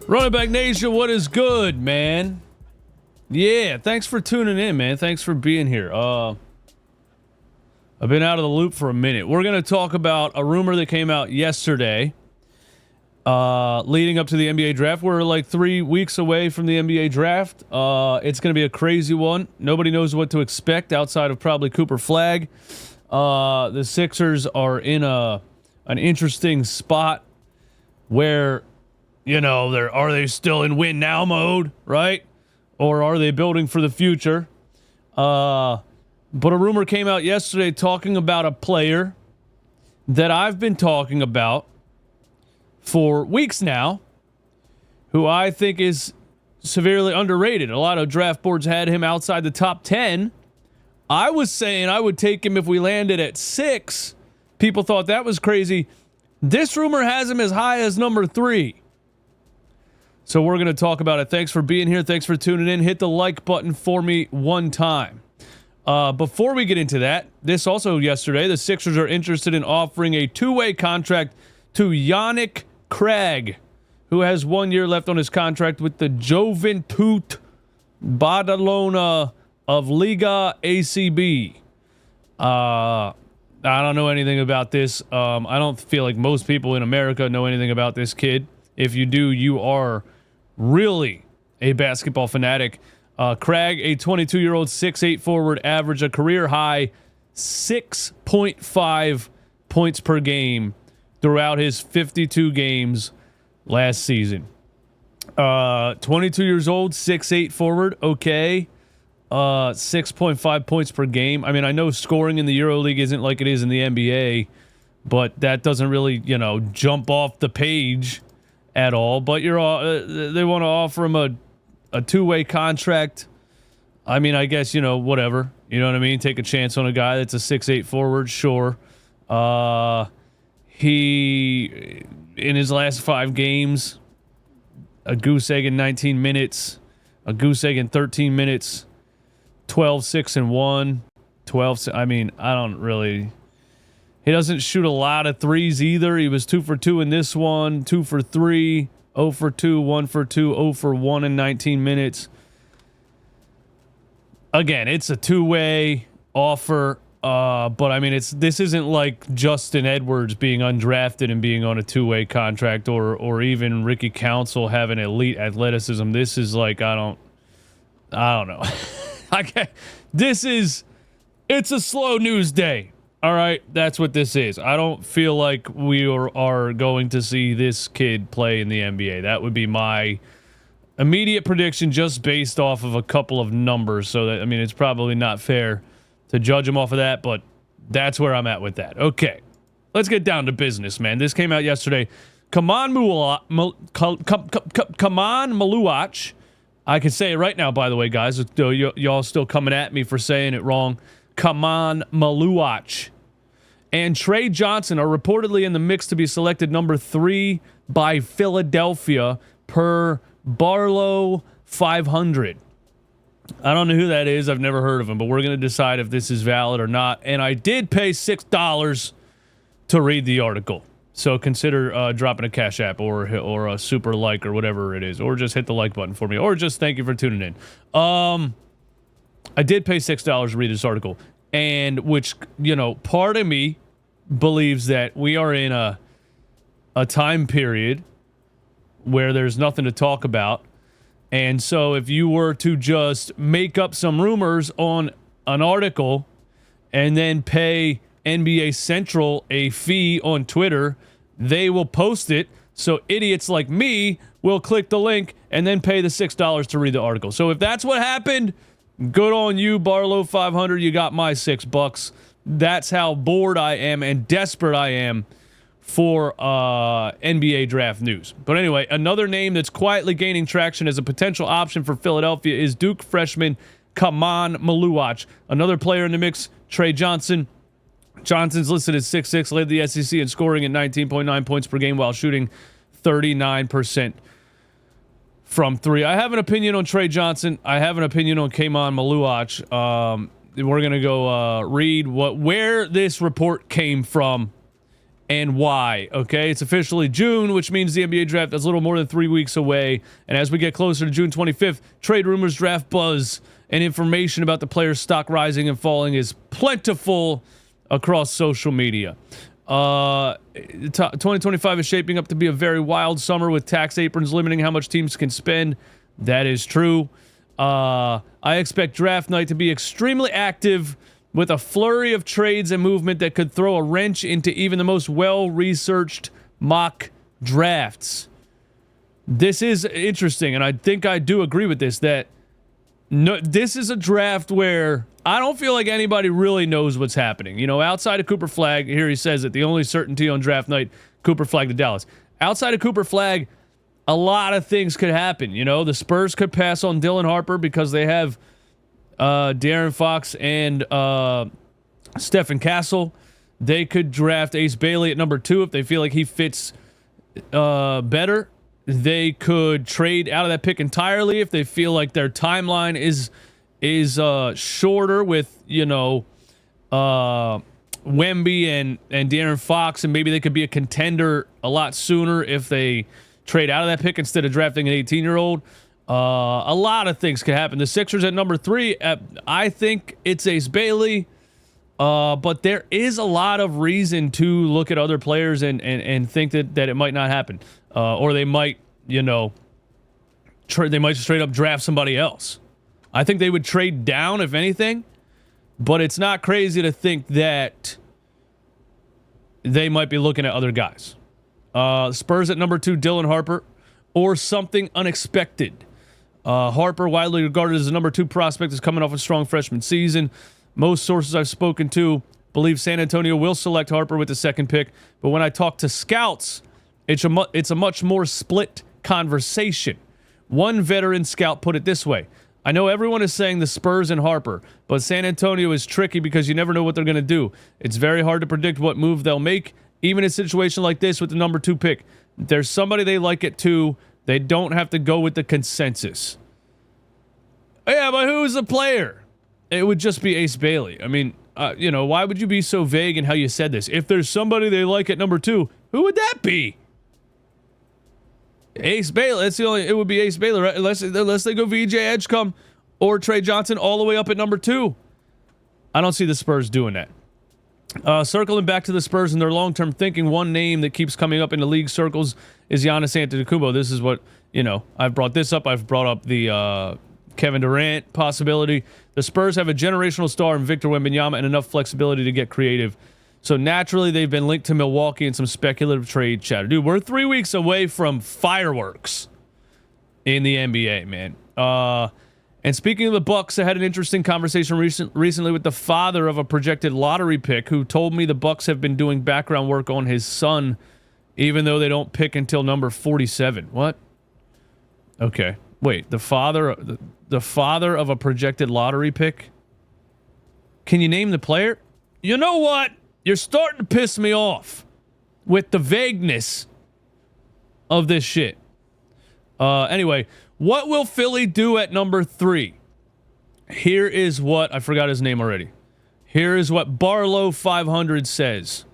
Running Back Nation, what is good, man? Yeah, thanks for tuning in, man. Thanks for being here. I've been out of the loop for a minute. We're going to talk about a rumor that came out yesterday leading up to the NBA draft. We're like 3 weeks away from the NBA draft. It's going to be a crazy one. Nobody knows what to expect outside of probably Cooper Flagg. The Sixers are in an interesting spot where, you know, are they still in win now mode, right? Or are they building for the future? But a rumor came out yesterday talking about a player that I've been talking about for weeks now, who I think is severely underrated. A lot of draft boards had him outside the top 10. I was saying I would take him if we landed at 6. People thought that was crazy. This rumor has him as high as number 3. So we're going to talk about it. Thanks for being here. Thanks for tuning in. Hit the like button for me one time. Before we get into that, this also yesterday, the Sixers are interested in offering a 2-way contract to Yannik Craig, who has 1 year left on his contract with the Juventud Badalona of Liga ACB. I don't know anything about this. I don't feel like most people in America know anything about this kid. If you do, you are really a basketball fanatic. Craig, a 22-year-old 6'8 forward, averaged a career-high 6.5 points per game throughout his 52 games last season. 22 years old, 6'8 forward, okay. 6.5 points per game. I mean, I know scoring in the EuroLeague isn't like it is in the NBA, but that doesn't really, jump off the page at all. But they want to offer him a 2-way contract. I mean, I guess, whatever. You know what I mean? Take a chance on a guy that's a 6'8 forward, sure. He, in his last 5 games, a goose egg in 19 minutes, a goose egg in 13 minutes, 12, 6, and 1. 12, I mean, I don't really... He doesn't shoot a lot of threes either. He was 2 for 2 in this one, 2 for 3, 0 for 2, 1 for 2, 0 for 1 in 19 minutes. Again, it's a 2-way offer, but I mean, this isn't like Justin Edwards being undrafted and being on a 2-way contract, or even Ricky Council having elite athleticism. This is like I don't know. It's a slow news day. All right, that's what this is. I don't feel like we are going to see this kid play in the NBA. That would be my immediate prediction just based off of a couple of numbers. So that, I mean, it's probably not fair to judge him off of that, but that's where I'm at with that. Okay, let's get down to business, man. This came out yesterday. Kaman Maluach. I can say it right now, by the way, guys. Y'all still coming at me for saying it wrong. Kaman Maluach and Trey Johnson are reportedly in the mix to be selected number 3 by Philadelphia per Barlow 500. I don't know who that is. I've never heard of him, but we're going to decide if this is valid or not. And I did pay $6 to read the article. So consider dropping a Cash App or a super like or whatever it is, or just hit the like button for me, or just thank you for tuning in. I did pay $6 to read this article, and which, part of me believes that we are in a time period where there's nothing to talk about. And so if you were to just make up some rumors on an article and then pay NBA Central a fee on Twitter, they will post it. So idiots like me will click the link and then pay the $6 to read the article. So if that's what happened, good on you, Barlow 500. You got my $6. That's how bored I am and desperate I am for NBA draft news. But anyway, another name that's quietly gaining traction as a potential option for Philadelphia is Duke freshman Kaman Maluach. Another player in the mix, Trey Johnson. Johnson's listed as 6'6", led the SEC in scoring at 19.9 points per game while shooting 39% from 3. I have an opinion on Trey Johnson. I have an opinion on Kaman Maluach. We're going to go read where this report came from and why. Okay, it's officially June, which means the NBA draft is a little more than 3 weeks away. And as we get closer to June 25th, trade rumors, draft buzz, and information about the players' stock rising and falling is plentiful across social media. 2025 is shaping up to be a very wild summer with tax aprons limiting how much teams can spend. That is true. I expect draft night to be extremely active with a flurry of trades and movement that could throw a wrench into even the most well-researched mock drafts. This is interesting, and I think I do agree with this, that this is a draft where I don't feel like anybody really knows what's happening. You know, outside of Cooper Flagg, here he says that the only certainty on draft night, Cooper Flagg to Dallas. Outside of Cooper Flagg, a lot of things could happen. You know, the Spurs could pass on Dylan Harper because they have De'Aaron Fox and Stephen Castle. They could draft Ace Bailey at number 2 if they feel like he fits better. They could trade out of that pick entirely if they feel like their timeline is shorter with, you know, Wemby and De'Aaron Fox, and maybe they could be a contender a lot sooner if they trade out of that pick instead of drafting an 18-year-old. A lot of things could happen. The Sixers at number 3, I think it's Ace Bailey, but there is a lot of reason to look at other players and think that it might not happen, or they might, you know, they might just straight up draft somebody else. I think they would trade down if anything, but it's not crazy to think that they might be looking at other guys. Spurs at number 2, Dylan Harper, or something unexpected. Harper, widely regarded as the number 2 prospect, is coming off a strong freshman season. Most sources I've spoken to believe San Antonio will select Harper with the 2nd pick, but when I talk to scouts, it's a much more split conversation. One veteran scout put it this way: I know everyone is saying the Spurs and Harper, but San Antonio is tricky because you never know what they're going to do. It's very hard to predict what move they'll make, even in a situation like this with the number 2 pick. If there's somebody they like at 2, they don't have to go with the consensus. Yeah, but who's the player? It would just be Ace Bailey. I mean, you know, why would you be so vague in how you said this? If there's somebody they like at number 2, who would that be? Ace Bailey. That's the only. It would be Ace Bailey, right? Unless they go VJ Edgecombe or Trey Johnson all the way up at number 2. I don't see the Spurs doing that. Circling back to the Spurs and their long-term thinking, one name that keeps coming up in the league circles is Giannis Antetokounmpo. This is what, you know, I've brought this up. I've brought up the Kevin Durant possibility. The Spurs have a generational star in Victor Wembanyama and enough flexibility to get creative. So naturally, they've been linked to Milwaukee and some speculative trade chatter. Dude, we're 3 weeks away from fireworks in the NBA, man. And speaking of the Bucks, I had an interesting conversation recently with the father of a projected lottery pick who told me the Bucks have been doing background work on his son, even though they don't pick until number 47. What? Okay. Wait, the father of a projected lottery pick? Can you name the player? You know what? You're starting to piss me off with the vagueness of this shit. Anyway, what will Philly do at number 3? Here is what, I forgot his name already. Here is what Barlow 500 says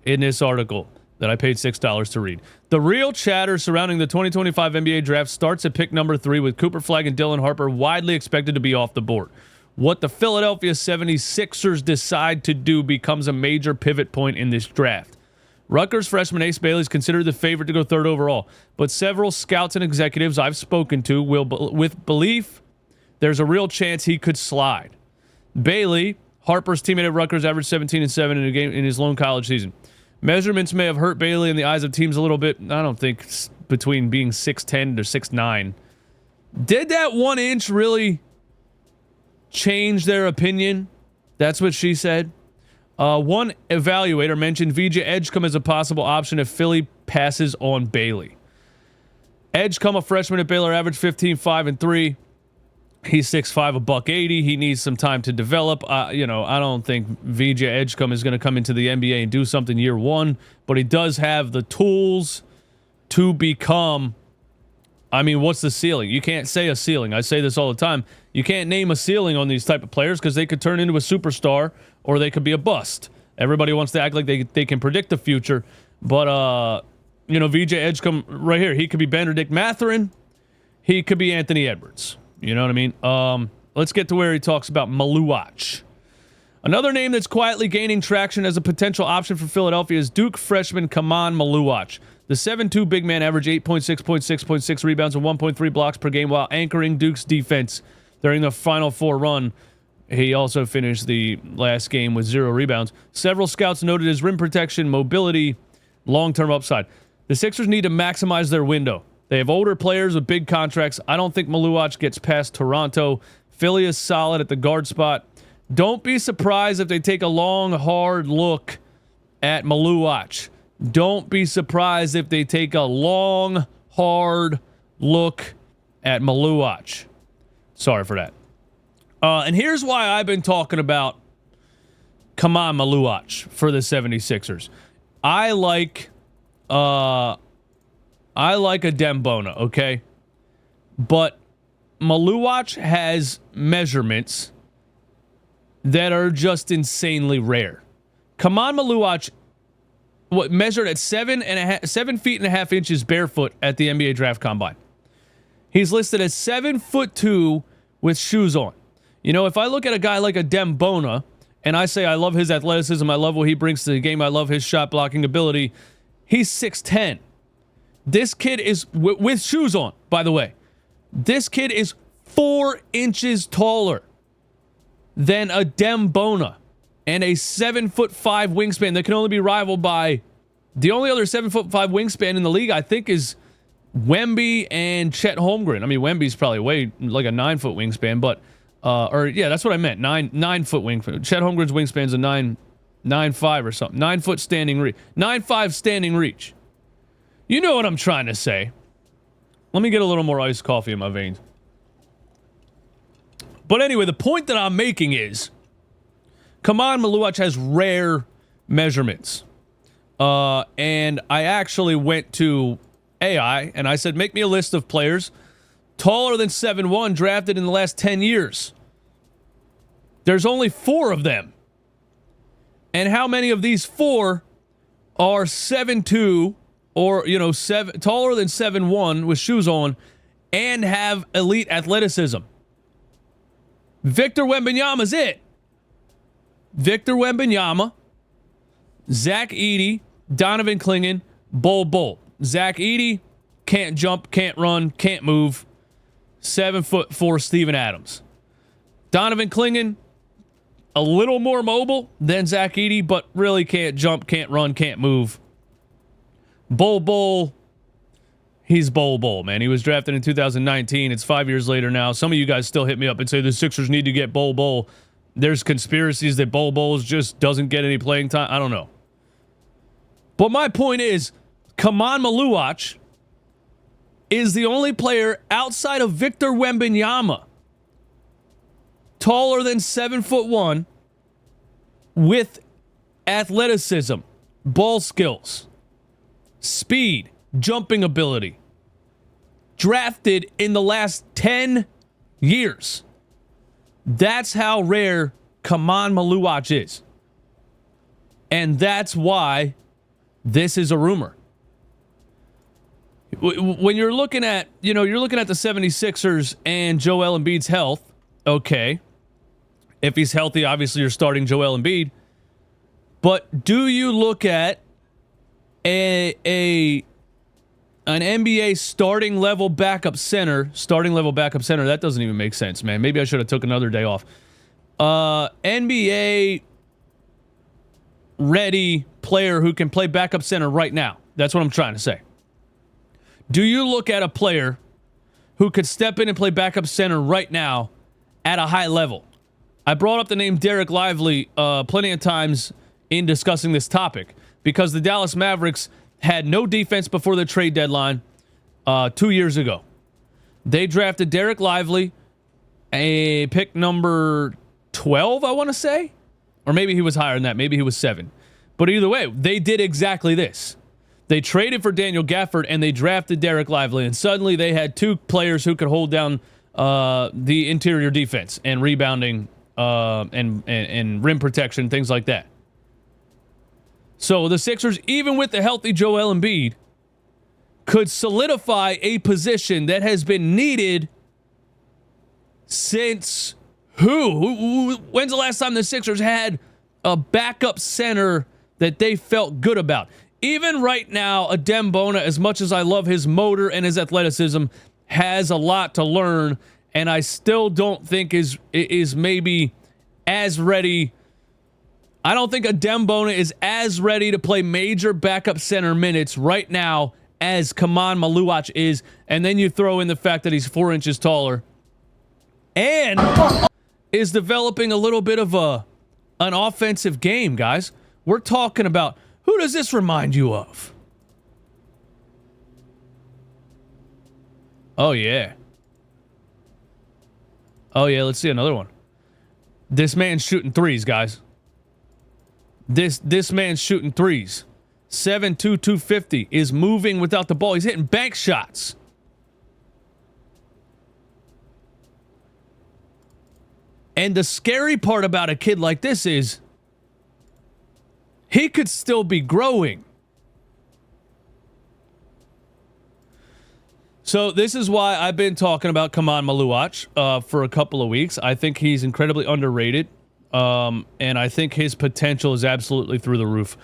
in this article that I paid $6 to read. The real chatter surrounding the 2025 NBA draft starts at pick number 3 with Cooper Flagg and Dylan Harper widely expected to be off the board. What the Philadelphia 76ers decide to do becomes a major pivot point in this draft. Rutgers freshman Ace Bailey is considered the favorite to go 3rd overall, but several scouts and executives I've spoken to will, with belief, there's a real chance he could slide. Bailey, Harper's teammate at Rutgers, averaged 17-7 in a game in his lone college season. Measurements may have hurt Bailey in the eyes of teams a little bit. I don't think between being 6'10 to 6'9. Did that 1 inch really change their opinion? That's what she said. One evaluator mentioned VJ Edgecombe as a possible option if Philly passes on Bailey. Edgecombe, a freshman at Baylor, averaged 15, 5, and 3. He's 6'5", $180. He needs some time to develop. I don't think VJ Edgecombe is going to come into the NBA and do something year 1, but he does have the tools to become. I mean, what's the ceiling? You can't say a ceiling. I say this all the time. You can't name a ceiling on these type of players because they could turn into a superstar or they could be a bust. Everybody wants to act like they can predict the future. But, VJ Edgecombe right here, he could be Benedict Mathurin. He could be Anthony Edwards. You know what I mean? Let's get to where he talks about Maluach. Another name that's quietly gaining traction as a potential option for Philadelphia is Duke freshman Kaman Maluach. The 7'2 big man averaged 8.6 rebounds and 1.3 blocks per game while anchoring Duke's defense during the Final Four run. He also finished the last game with 0 rebounds. Several scouts noted his rim protection, mobility, long-term upside. The Sixers need to maximize their window. They have older players with big contracts. I don't think Maluach gets past Toronto. Philly is solid at the guard spot. Don't be surprised if they take a long, hard look at Maluach. Don't be surprised if they take a long, hard look at Maluach. Sorry for that. And here's why I've been talking about Kaman Maluach for the 76ers. I like a Dembona, okay? But Maluach has measurements that are just insanely rare. Kaman Maluach measured at 7 feet and a half inches barefoot at the NBA Draft Combine. He's listed as 7'2" with shoes on. You know, if I look at a guy like a Dembona and I say I love his athleticism, I love what he brings to the game, I love his shot blocking ability, he's 6'10". This kid is, with shoes on, by the way, this kid is 4 inches taller than a Dembona and a 7'5" wingspan that can only be rivaled by the only other 7'5" wingspan in the league, I think, is Wemby and Chet Holmgren. I mean, Wemby's probably way like a 9-foot wingspan, but that's what I meant. 9-foot wingspan. Chet Holmgren's wingspan's a 9.5 or something. 9-foot standing reach. 9.5 standing reach. You know what I'm trying to say. Let me get a little more iced coffee in my veins. But anyway, the point that I'm making is Kaman Maluach has rare measurements. And I actually went to AI and I said, make me a list of players taller than 7'1" drafted in the last 10 years. There's only 4 of them. And how many of these 4 are 7'2" or, taller than 7'1" with shoes on and have elite athleticism? Victor Wembanyama's it. Victor Wembanyama, Zach Edey, Donovan Clingan, Bol. Zach Edey can't jump, can't run, can't move. 7'4" Steven Adams. Donovan Clingan, a little more mobile than Zach Edey, but really can't jump, can't run, can't move. Bol, he's Bol, man. He was drafted in 2019. It's 5 years later now. Some of you guys still hit me up and say the Sixers need to get Bol. There's conspiracies that Bol just doesn't get any playing time. I don't know. But my point is, Kaman Maluach is the only player outside of Victor Wembanyama taller than 7'1" with athleticism, ball skills, speed, jumping ability, drafted in the last 10 years. That's how rare Kaman Maluach is. And that's why this is a rumor. When you're looking at, the 76ers and Joel Embiid's health, okay. If he's healthy, obviously you're starting Joel Embiid. But do you look at an NBA starting level backup center? That doesn't even make sense, man. Maybe I should have took another day off. NBA ready player who can play backup center right now. That's what I'm trying to say. Do you look at a player who could step in and play backup center right now at a high level? I brought up the name Derek Lively plenty of times in discussing this topic because the Dallas Mavericks had no defense before the trade deadline 2 years ago. They drafted Derek Lively, a pick number 12, I want to say. Or maybe he was higher than that. Maybe he was 7. But either way, they did exactly this. They traded for Daniel Gafford and they drafted Derek Lively. And suddenly they had 2 players who could hold down the interior defense and rebounding and rim protection, things like that. So the Sixers, even with the healthy Joel Embiid, could solidify a position that has been needed since who? When's the last time the Sixers had a backup center that they felt good about? Even right now, Adem Bona, as much as I love his motor and his athleticism, has a lot to learn, and I still don't think is maybe as ready. I don't think Adem Bona is as ready to play major backup center minutes right now as Kaman Maluach is, and then you throw in the fact that he's 4 inches taller and is developing a little bit of an offensive game, guys. We're talking about, who does this remind you of? Oh, yeah. Oh, yeah, let's see another one. This man's shooting threes, guys. This man's shooting threes. 7'2", 250, is moving without the ball. He's hitting bank shots. And the scary part about a kid like this is he could still be growing. So this is why I've been talking about Kaman Maluach for a couple of weeks. I think he's incredibly underrated. And I think his potential is absolutely through the roof.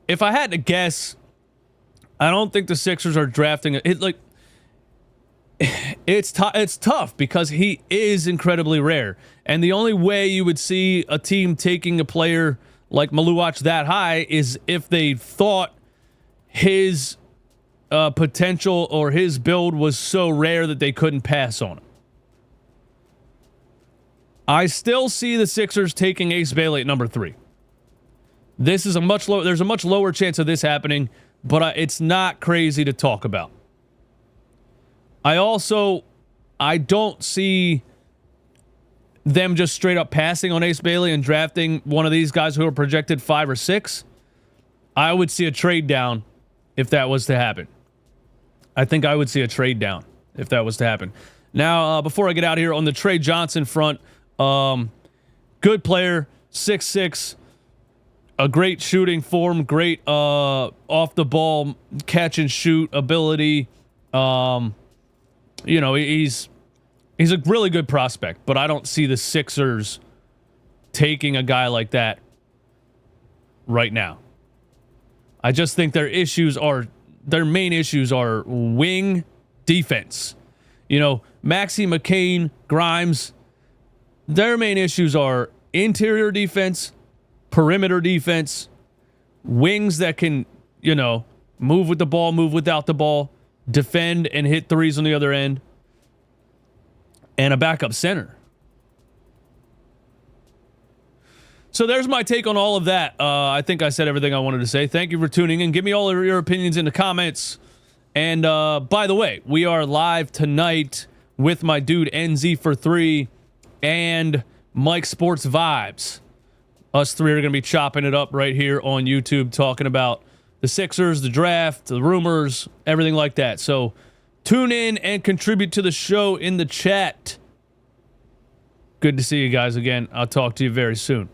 If I had to guess, I don't think the Sixers are drafting it. Like, it's tough because he is incredibly rare. And the only way you would see a team taking a player like Maluach that high is if they thought his potential or his build was so rare that they couldn't pass on him. I still see the Sixers taking Ace Bailey at number 3. This is there's a much lower chance of this happening, but it's not crazy to talk about. I don't see them just straight up passing on Ace Bailey and drafting one of these guys who are projected 5 or 6. I would see a trade down if that was to happen. I think I would see a trade down if that was to happen. Now, before I get out of here, on the Trey Johnson front, good player, 6'6", a great shooting form, great off the ball catch and shoot ability. He's a really good prospect, but I don't see the Sixers taking a guy like that right now. I just think their main issues are wing defense. Maxey, McCain, Grimes, their main issues are interior defense, perimeter defense, wings that can, move with the ball, move without the ball, defend and hit threes on the other end, and a backup center. So there's my take on all of that. I think I said everything I wanted to say. Thank you for tuning in. Give me all of your opinions in the comments. And by the way, we are live tonight with my dude NZ for 3 and Mike Sports Vibes. Us three are going to be chopping it up right here on YouTube, talking about the Sixers, the draft, the rumors, everything like that. So tune in and contribute to the show in the chat. Good to see you guys again. I'll talk to you very soon.